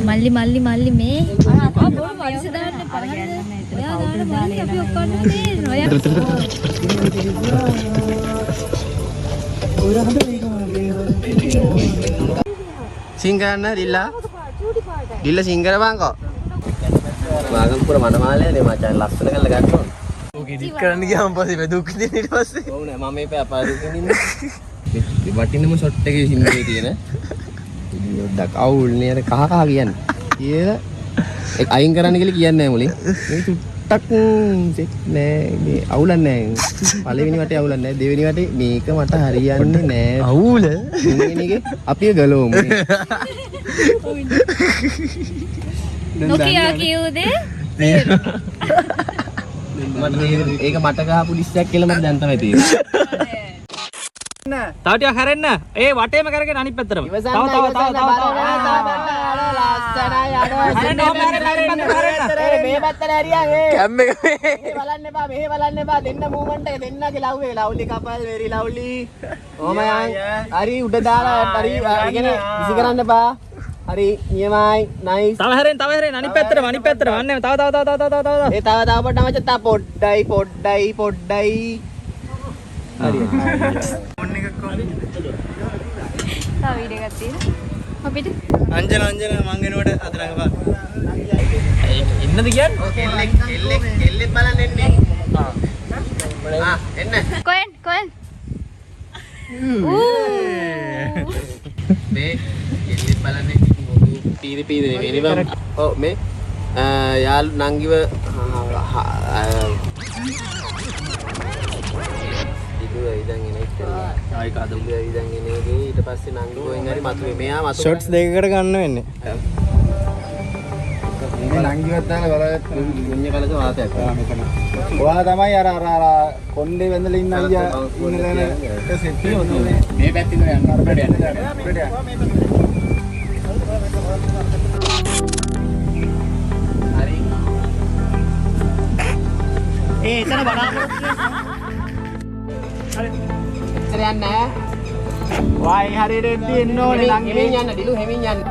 මල්ලි මේ බොරු වරිස දාන්න පහරද ඔයා දාන්න මල්ලි අපි ඔක්කොම මේ සිංගරන්න දිල්ලා දිල්ල සිංගර බංකෝ මාගම්පුර මනමාලයනේ මචං ලස්සන කරලා ගන්න ඕන. ඕක එඩිට් කරන්න ගියාම පස්සේ දුක් විඳින්න ඊට පස්සේ. ඔව් නෑ මම මේ අපා දුක් විඳින්නේ. මේ වටිනම ෂොට් එකේ සිංගරේ තියෙන. ඩක් අවුල් නේ අර කහ කියන්නේ. කියලා ඒක අයින් කරන්න කියලා කියන්නේ නෑ මුලින්. මේ චුට්ටක් නෑ මේ අවුලක් නෑ. පළවෙනි වටේ අවුලක් නෑ. දෙවෙනි වටේ මේක මට හරියන්නේ නෑ. අවුල. තුන්වෙනි එකේ අපි ගලවමු. නොකියා කියුදේ ඒක මට ගහපු ලිස්ට්යක් කියලා මට දැන් තමයි තියෙන්නේ. තව ටිකක් හැරෙන්න. ඒ වටේම කරගෙන අනිත් පැත්තටම. තව මේ පැත්තට හරියන් ඒ කැම් එක බලන්න එපා මෙහෙ බලන්න එපා දෙන්න මූවමන්ට් එක දෙන්නගේ ලව් එක ලව්ලි කපල් වෙරි ලව්ලි ඕම යන් හරි උඩ දාලා හරි ඉගෙන විසි කරන්න එපා හරි නියමයි නයිස් තව හැරෙන්න අනිත් පැත්තටම අනිත් පැත්තටම අන්න තව ඒ තව පොඩ්ඩක් මචං තා පොඩ්ඩයි හරි ෆෝන් එක කොහොමද තව වීඩියෝ එකක් තියෙනවා අපිට අංජන මං එනකොට අත රඟපන්. ඉන්නද කියන්නේ? ඔය කෙල්ලෙක් බලන්න එන්නේ. එන්න. කොහෙන් මේ කෙල්ලෙක් බලන්න පීරි වෙනවා. ඔව් මේ යාළු නංගිව ඊට පස්සේ නංගිවෙන් හරි මතුවේ මෙයා මතු ෂොට්ස් දෙකකට ගන්න වෙන්නේ. මේ නංගිවත් දාලා බලවත් මුඤ්ඤ කලක වාතයක්. මෙතන. ඔයා තමයි අර කොණ්ඩේ වැඳලා ඉන්න අයියා ඉන්න තැන සෙට් වෙන්නේ. මේ පැත්තේ යන්න අර පැඩ යන්න. හරි. එතන බලාපොරොත්තු එච්චර යන්නේ නැහැ. වායි හරියට එන්න ඕනේ නංගි. හෙමින් යන්න ඩිලු හෙමින් යන්න.